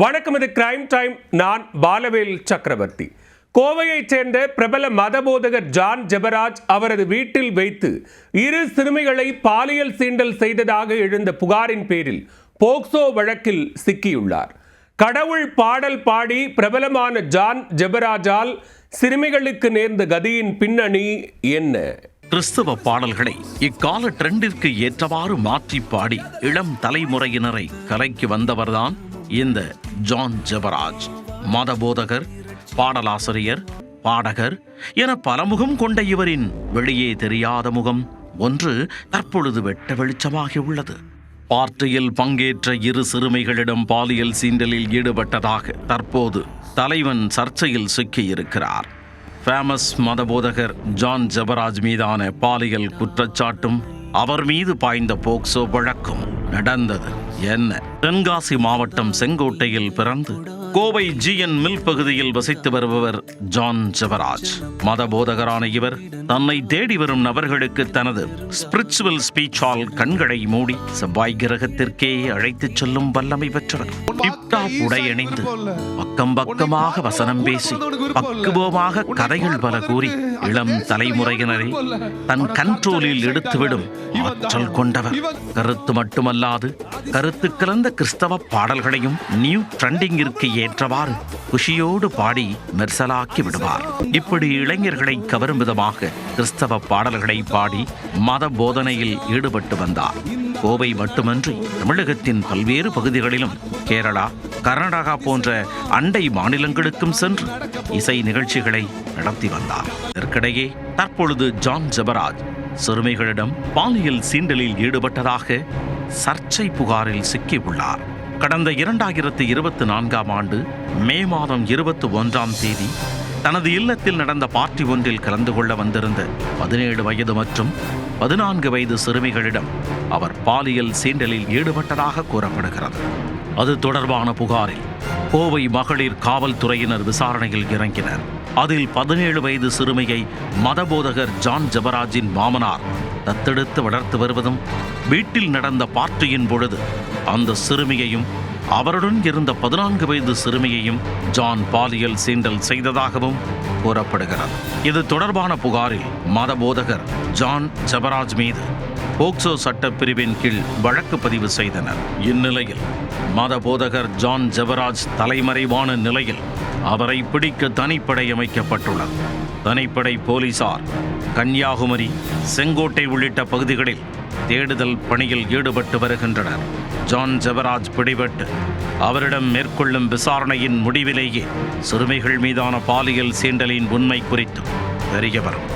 வணக்கம், இது crime time. நான் பாலவேல் சக்கரவர்த்தி. கோவையைச் சேர்ந்த பிரபல மதபோதகர் ஜான் ஜெபராஜ் அவரது வீட்டில் வைத்து 2 சிறுமிகளை பாலியல் சீண்டல் செய்ததாக எழுந்த புகாரின் பேரில் போக்சோ வழக்கில் சிக்கியுள்ளார். கடவுள் பாடல் பாடி பிரபலமான ஜான் ஜெபராஜால் சிறுமிகளுக்கு நேர்ந்த கதியின் பின்னணி என்ன? கிறிஸ்தவ பாடல்களை இக்கால ட்ரெண்டிற்கு ஏற்றவாறு மாற்றி பாடி இளம் தலைமுறையினரை கலைக்கு வந்தவர்தான் இந்த ஜான் ஜெபராஜ். மதபோதகர், பாடலாசிரியர், பாடகர் என பலமுகம் கொண்ட இவரின் வெளியே தெரியாத முகம் ஒன்று தற்பொழுது வெட்ட வெளிச்சமாகி உள்ளது. பார்ட்டியில் பங்கேற்ற 2 சிறுமிகளிடம் பாலியல் சீண்டலில் ஈடுபட்டதாக தற்போது தலைவன் சர்ச்சையில் சிக்கியிருக்கிறார். ஃபேமஸ் மதபோதகர் ஜான் ஜெபராஜ் மீதான பாலியல் குற்றச்சாட்டும் அவர் மீது பாய்ந்த போக்சோ வழக்கும் நடந்தது என்ன? தென்காசி மாவட்டம் செங்கோட்டையில் பிறந்து கோவை GN மில் பகுதியில் வசித்து வருபவர் ஜான் ஜெபராஜ். மதபோதகரான இவர் தன்னை தேடி வரும் நபர்களுக்கு தனது ஸ்பிரிச்சுவல் ஸ்பீச்சால் கண்களை மூடி செவ்வாய் கிரகத்திற்கே அழைத்துச் செல்லும் வல்லமை பெற்றவர். டிப்டாப் உடையணிந்து பக்கம் பக்கமாக வசனம் பேசி பக்குவமாக கதைகள் பல கூறி இளம் தலைமுறையினரை தன் கண்ட்ரோலில் எடுத்துவிடும் ஆற்றல் கொண்டவர். கருத்து மட்டுமல்லாது கருத்து கலந்த கிறிஸ்தவ பாடல்களையும் நியூ ட்ரெண்டிங்கிற்கு ஏற்றவாறு குஷியோடு பாடி மெர்சலாக்கி விடுவார். இப்படி இளைஞர்களை கவரும் விதமாக கிறிஸ்தவ பாடல்களை பாடி மத போதனையில் ஈடுபட்டு வந்தார். கோவை மட்டுமன்றி தமிழகத்தின் பல்வேறு பகுதிகளிலும் கேரளா, கர்நாடகா போன்ற அண்டை மாநிலங்களுக்கும் சென்று இசை நிகழ்ச்சிகளை நடத்தி வந்தார். இதற்கிடையே தற்பொழுது ஜான் ஜெபராஜ் சிறுமிகளிடம் பாலியல் சீண்டலில் ஈடுபட்டதாக சர்ச்சை புகாரில் சிக்கியுள்ளார். கடந்த 2024ஆம் ஆண்டு மே மாதம் 21ஆம் தேதி தனது இல்லத்தில் நடந்த பார்ட்டி ஒன்றில் கலந்து கொள்ள வந்திருந்த 17 வயது மற்றும் 14 வயது சிறுமிகளிடம் அவர் பாலியல் சீண்டலில் ஈடுபட்டதாக கூறப்படுகிறது. அது தொடர்பான புகாரில் கோவை மகளிர் காவல்துறையினர் விசாரணையில் இறங்கினர். அதில் 17 வயது சிறுமியை மதபோதகர் ஜான் ஜெபராஜின் மாமனார் தத்தெடுத்து வளர்த்து வருவதும், வீட்டில் நடந்த பார்ட்டியின் பொழுது அந்த சிறுமியையும் அவருடன் இருந்த 14 வயது சிறுமியையும் ஜான் பாலியல் சீண்டல் செய்ததாகவும் கூறப்படுகிறது. இது தொடர்பான புகாரில் மதபோதகர் ஜான் ஜெபராஜ் மீது போக்சோ சட்டப்பிரிவின் கீழ் வழக்கு பதிவு செய்தனர். இந்நிலையில் மதபோதகர் ஜான் ஜெபராஜ் தலைமறைவான நிலையில் அவரை பிடிக்க தனிப்படை அமைக்கப்பட்டுள்ளது. தனிப்படை போலீசார் கன்னியாகுமரி, செங்கோட்டை உள்ளிட்ட பகுதிகளில் தேடுதல் பணியில் ஈடுபட்டு வருகின்றனர். ஜான் ஜெபராஜ் பிடிபட்டு அவரிடம் மேற்கொள்ளும் விசாரணையின் முடிவிலேயே சிறுமிகள் மீதான பாலியல் சீண்டலின் உண்மை குறித்து தெரியவரும்.